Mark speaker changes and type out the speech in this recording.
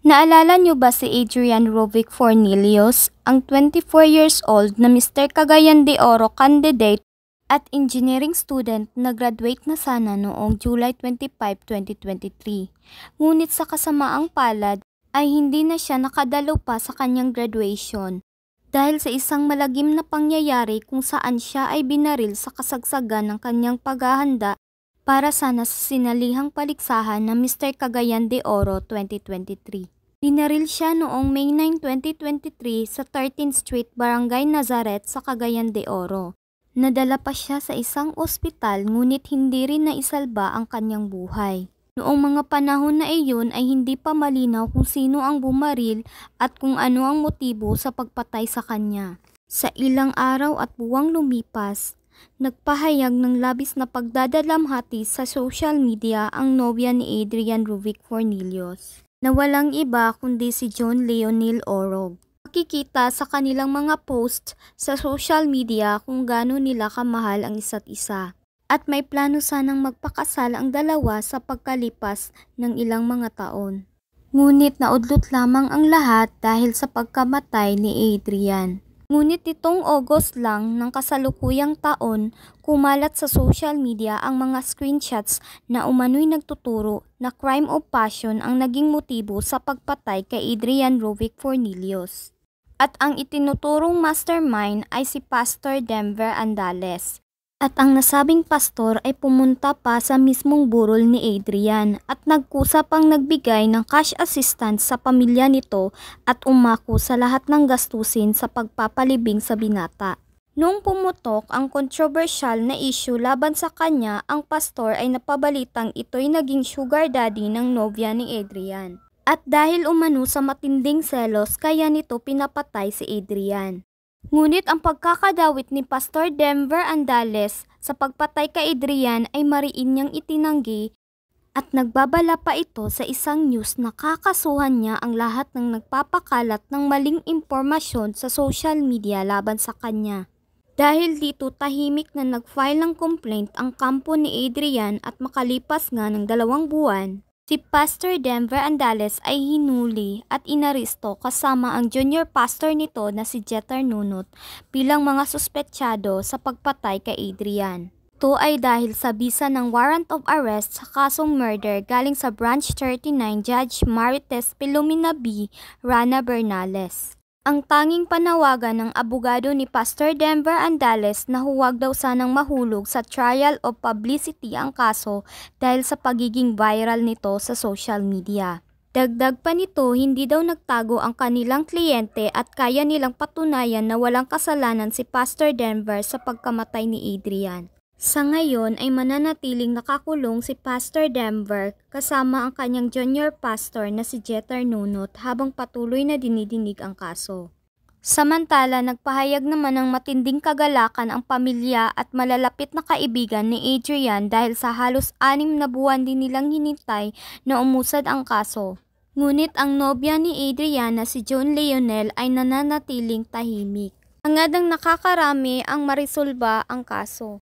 Speaker 1: Naalala niyo ba si Adrian Rovic Fornillos, ang 24 years old na Mr. Cagayan de Oro candidate at engineering student na graduate na sana noong July 25, 2023. Ngunit sa kasamaang palad ay hindi na siya nakadalo pa sa kanyang graduation dahil sa isang malagim na pangyayari kung saan siya ay binaril sa kasagsagan ng kanyang paghahanda para sana sa sinalihang paligsahan ng Mr. Cagayan de Oro 2023. Binaril siya noong May 9, 2023 sa 13th Street, Barangay Nazareth sa Cagayan de Oro. Nadala pa siya sa isang ospital ngunit hindi rin naisalba ang kanyang buhay. Noong mga panahon na iyon ay hindi pa malinaw kung sino ang bumaril at kung ano ang motibo sa pagpatay sa kanya. Sa ilang araw at buwang lumipas, nagpahayag ng labis na pagdadalamhati sa social media ang nobya ni Adrian Rovic Fornillos, na walang iba kundi si John Leonel Orog. Makikita sa kanilang mga post sa social media kung gaano nila kamahal ang isa't isa. At may plano sanang magpakasal ang dalawa sa pagkalipas ng ilang mga taon. Ngunit naudlot lamang ang lahat dahil sa pagkamatay ni Adrian. Ngunit itong August lang ng kasalukuyang taon, kumalat sa social media ang mga screenshots na umano'y nagtuturo na crime of passion ang naging motibo sa pagpatay kay Adrian Rovic Fornillos. At ang itinuturong mastermind ay si Pastor Denver Andales. At ang nasabing pastor ay pumunta pa sa mismong burol ni Adrian at nagkusa pang nagbigay ng cash assistance sa pamilya nito at umako sa lahat ng gastusin sa pagpapalibing sa binata. Noong pumutok ang controversial na issue laban sa kanya, ang pastor ay napabalitang ito'y naging sugar daddy ng nobya ni Adrian. At dahil umano sa matinding selos, kaya nito pinapatay si Adrian. Ngunit ang pagkakadawit ni Pastor Denver Andales sa pagpatay kay Adrian ay mariin niyang itinanggi at nagbabala pa ito sa isang news na kakasuhan niya ang lahat ng nagpapakalat ng maling impormasyon sa social media laban sa kanya. Dahil dito tahimik na nag-file ng complaint ang kampo ni Adrian at makalipas nga ng 2 buwan, si Pastor Denver Andales ay hinuli at inaresto kasama ang junior pastor nito na si Jeter Nunot bilang mga suspetsyado sa pagpatay kay Adrian. Ito ay dahil sa bisa ng warrant of arrest sa kasong murder galing sa Branch 39 Judge Marites Pilomena B. Rana Bernales. Ang tanging panawagan ng abogado ni Pastor Denver Andales na huwag daw sanang mahulog sa trial of publicity ang kaso dahil sa pagiging viral nito sa social media. Dagdag pa nito, hindi daw nagtago ang kanilang kliyente at kaya nilang patunayan na walang kasalanan si Pastor Denver sa pagkamatay ni Adrian. Sa ngayon ay mananatiling nakakulong si Pastor Denver kasama ang kanyang junior pastor na si Jeter Nunot habang patuloy na dinidinig ang kaso. Samantala, nagpahayag naman ng matinding kagalakan ang pamilya at malalapit na kaibigan ni Adrian dahil sa halos 6 na buwan din nilang hinintay na umusad ang kaso. Ngunit ang nobya ni Adrian na si John Leonel ay nananatiling tahimik. Hangad ang nakakarami ang marisolba ang kaso.